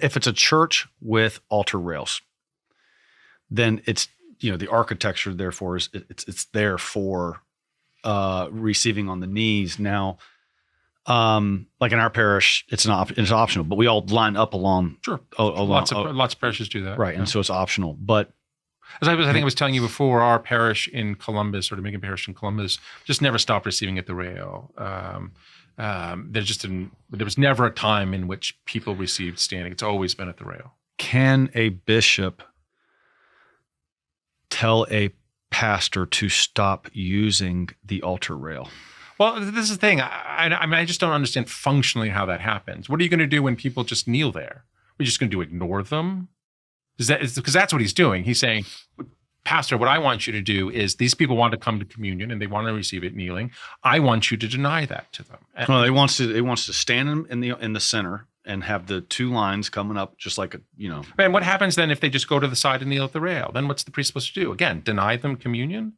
if it's a church with altar rails, then it's, the architecture therefore it's there for receiving on the knees. Now, like in our parish, it's optional, but we all line up along. Sure. Lots of parishes do that. Right. And so it's optional, but as I think I was telling you before, our parish in Columbus, or Dominican parish in Columbus, just never stopped receiving at the rail. There was never a time in which people received standing. It's always been at the rail. Can a bishop tell a pastor to stop using the altar rail? Well, this is the thing. I just don't understand functionally how that happens. What are you going to do when people just kneel there? Are you just going to ignore them? Because that's what he's doing. He's saying, Pastor, what I want you to do is these people want to come to communion and they want to receive it kneeling. I want you to deny that to them. Well, it wants to stand in the center and have the two lines coming up just like And what happens then if they just go to the side and kneel at the rail? Then what's the priest supposed to do? Again, deny them communion?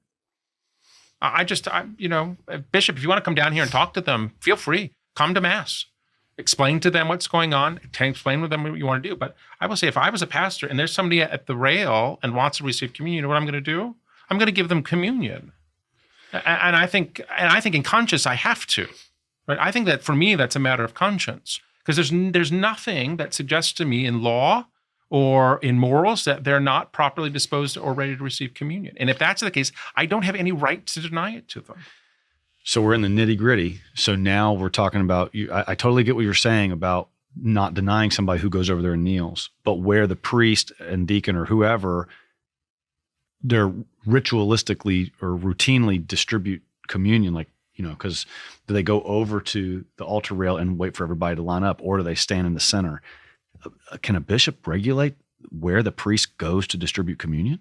Bishop, if you want to come down here and talk to them, feel free. Come to Mass. Explain to them what's going on. Explain to them what you want to do. But I will say, if I was a pastor and there's somebody at the rail and wants to receive communion, you know what I'm going to do? I'm going to give them communion. And I think in conscience I have to. Right? I think that for me that's a matter of conscience, because there's nothing that suggests to me in law or in morals that they're not properly disposed or ready to receive communion. And if that's the case, I don't have any right to deny it to them. So we're in the nitty gritty. So now we're talking about, I totally get what you're saying about not denying somebody who goes over there and kneels, but where the priest and deacon or whoever, they're ritualistically or routinely distribute communion, like, because do they go over to the altar rail and wait for everybody to line up, or do they stand in the center? Can a bishop regulate where the priest goes to distribute communion?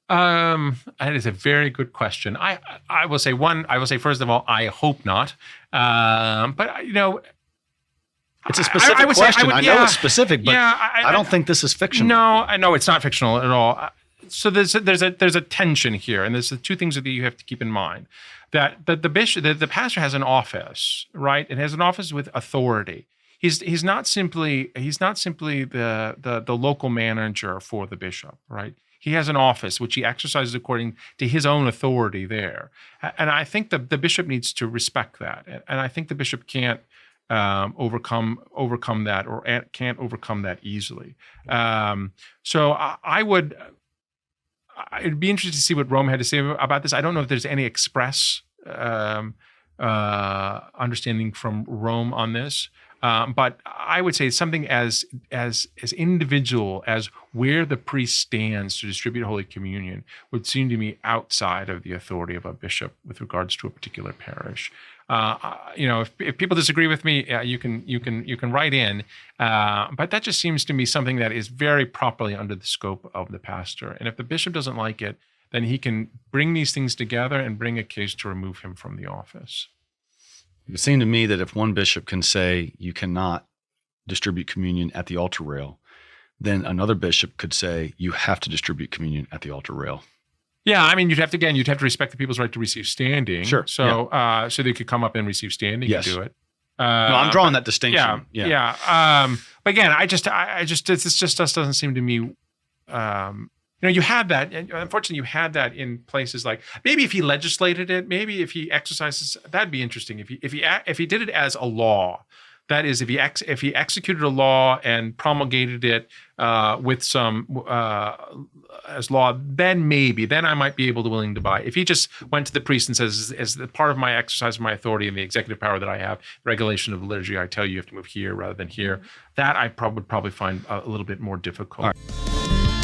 That is a very good question. I will say first of all, I hope not. But it's a specific question. I know it's specific, but I don't think this is fictional. No, I know it's not fictional at all. So there's a tension here, and there's the two things that you have to keep in mind. That the bishop, the pastor has an office, right? It has an office with authority. He's not simply the local manager for the bishop, right? He has an office which he exercises according to his own authority there. And I think the bishop needs to respect that. And I think the bishop can't overcome that, or can't overcome that easily. So it'd be interesting to see what Rome had to say about this. I don't know if there's any express understanding from Rome on this. But I would say something as individual as where the priest stands to distribute Holy Communion would seem to me outside of the authority of a bishop with regards to a particular parish. If people disagree with me, you can write in. But that just seems to me something that is very properly under the scope of the pastor. And if the bishop doesn't like it, then he can bring these things together and bring a case to remove him from the office. It seemed to me that if one bishop can say you cannot distribute communion at the altar rail, then another bishop could say you have to distribute communion at the altar rail. Yeah, I mean, you'd have to respect the people's right to receive standing. Sure. So, so they could come up and receive standing and do it. No, I'm drawing that distinction. Yeah. But again, this just doesn't seem to me. You had that. Unfortunately, you had that in places like, maybe if he legislated it, maybe if he exercises, that'd be interesting. If he did it as a law, that is, if he executed a law and promulgated it with some as law, then I might be willing to buy. If he just went to the priest and says, as the part of my exercise of my authority and the executive power that I have, regulation of liturgy, I tell you have to move here rather than here, that I would probably find a little bit more difficult. All right.